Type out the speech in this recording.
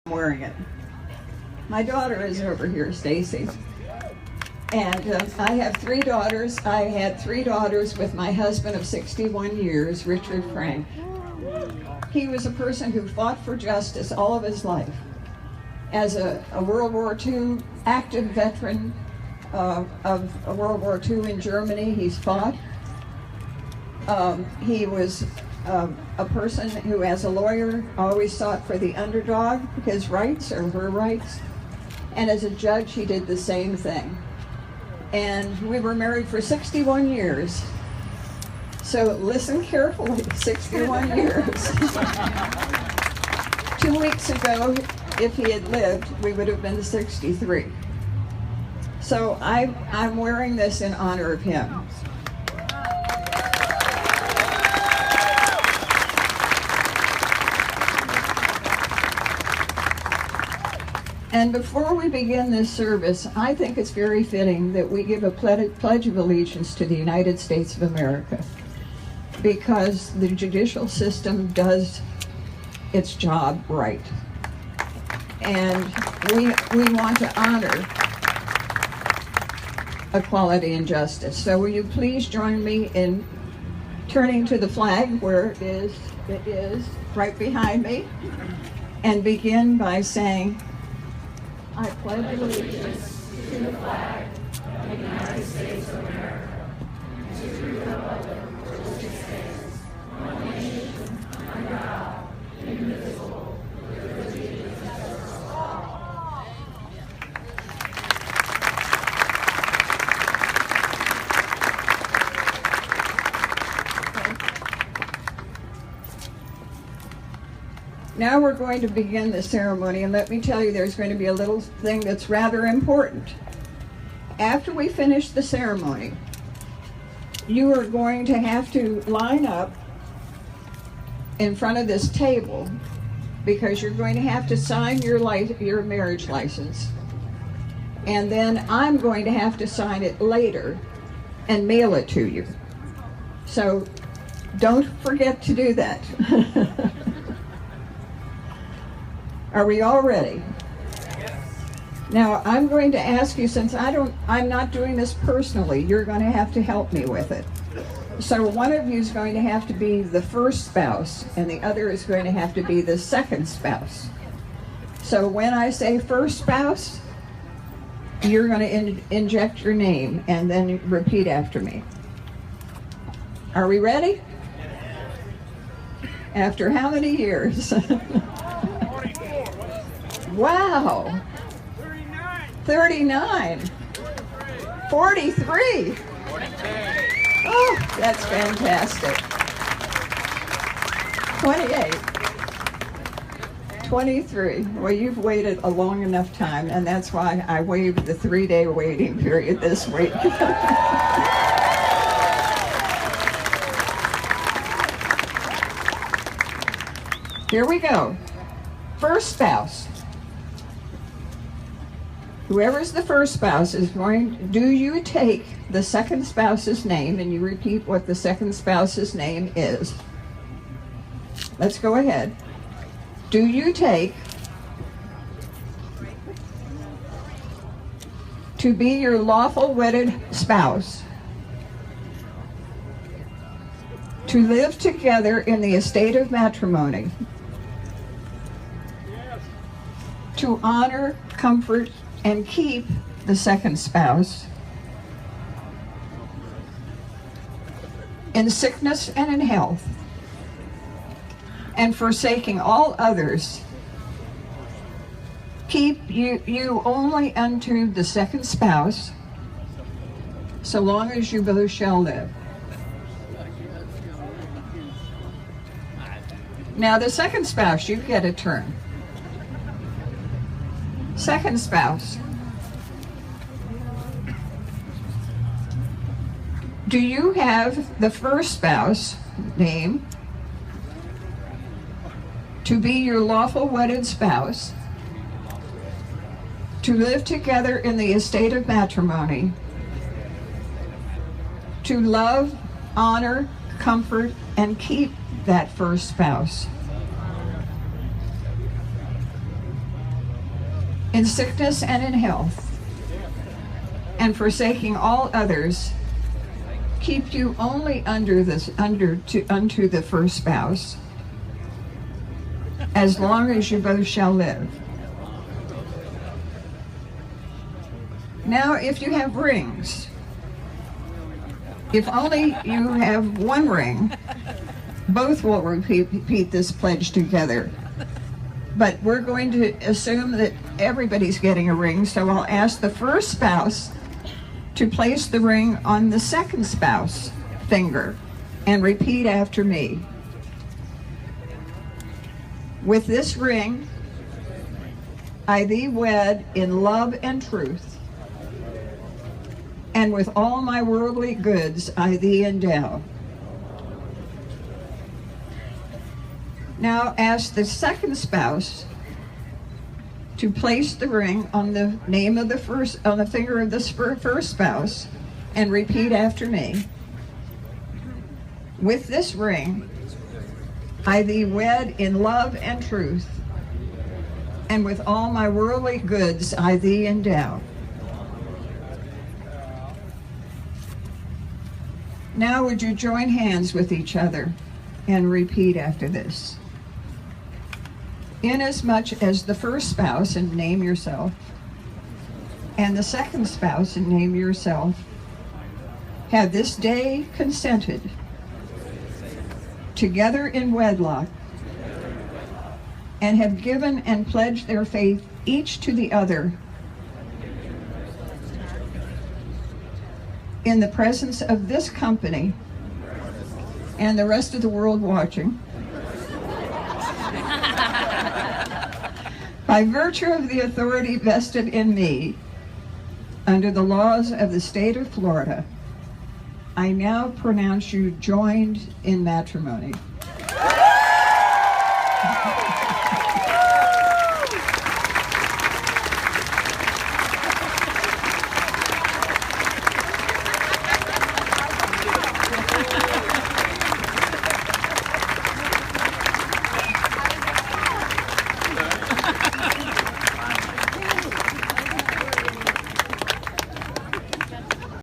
wearing it. My daughter is over here, Stacy. And I have 3 daughters. I had 3 daughters with my husband of 61 years, Richard Frank. He was a person who fought for justice all of his life. As a World War II active veteran of World War II in Germany, he's fought. He was a person who, as a lawyer, always sought for the underdog, his rights or her rights. And as a judge, he did the same thing. And we were married for 61 years. So listen carefully, 61 years. 2 weeks ago, if he had lived, we would have been 63. So I'm wearing this in honor of him. And before we begin this service, I think it's very fitting that we give a pledge of allegiance to the United States of America, because the judicial system does its job right. And we want to honor equality and justice. So will you please join me in turning to the flag where it is right behind me, and begin by saying, I pledge allegiance to the flag of the United States of America, and to the republic for which it stands, one nation, under God, indivisible, with liberty and justice for all. Now we're going to begin the ceremony, and let me tell you, there's going to be a little thing that's rather important. After we finish the ceremony, you are going to have to line up in front of this table, because you're going to have to sign your marriage license. And then I'm going to have to sign it later and mail it to you. So don't forget to do that. Are we all ready? Now, I'm going to ask you, since I'm not doing this personally, you're going to have to help me with it. So one of you is going to have to be the first spouse, and the other is going to have to be the second spouse. So when I say first spouse, you're going to inject your name and then repeat after me. Are we ready? After how many years? Wow. 39. 43. Oh, that's fantastic. 28. 23. Well, you've waited a long enough time, and that's why I waived the 3-day waiting period this week. Here we go. First spouse. Whoever's the first spouse is going, do you take the second spouse's name and you repeat what the second spouse's name is? Let's go ahead. Do you take to be your lawful wedded spouse, to live together in the estate of matrimony, to honor, comfort, and keep the second spouse in sickness and in health, and forsaking all others, keep you only unto the second spouse, so long as you both shall live. Now the second spouse, you get a turn. Second spouse, do you have the first spouse name to be your lawful wedded spouse, to live together in the estate of matrimony, to love, honor, comfort, and keep that first spouse, in sickness and in health, and forsaking all others, keep you only unto the first spouse, as long as you both shall live. Now, if you have rings, if only you have one ring, both will repeat this pledge together. But we're going to assume that everybody's getting a ring, so I'll ask the first spouse to place the ring on the second spouse finger and repeat after me. With this ring, I thee wed in love and truth, and with all my worldly goods I thee endow. Now ask the second spouse to place the ring on the name of on the finger of the first spouse and repeat after me. With this ring, I thee wed in love and truth, and with all my worldly goods I thee endow. Now would you join hands with each other and repeat after this. Inasmuch as the first spouse, and name yourself, and the second spouse, and name yourself, have this day consented together in wedlock, and have given and pledged their faith each to the other in the presence of this company and the rest of the world watching, by virtue of the authority vested in me under the laws of the state of Florida, I now pronounce you joined in matrimony.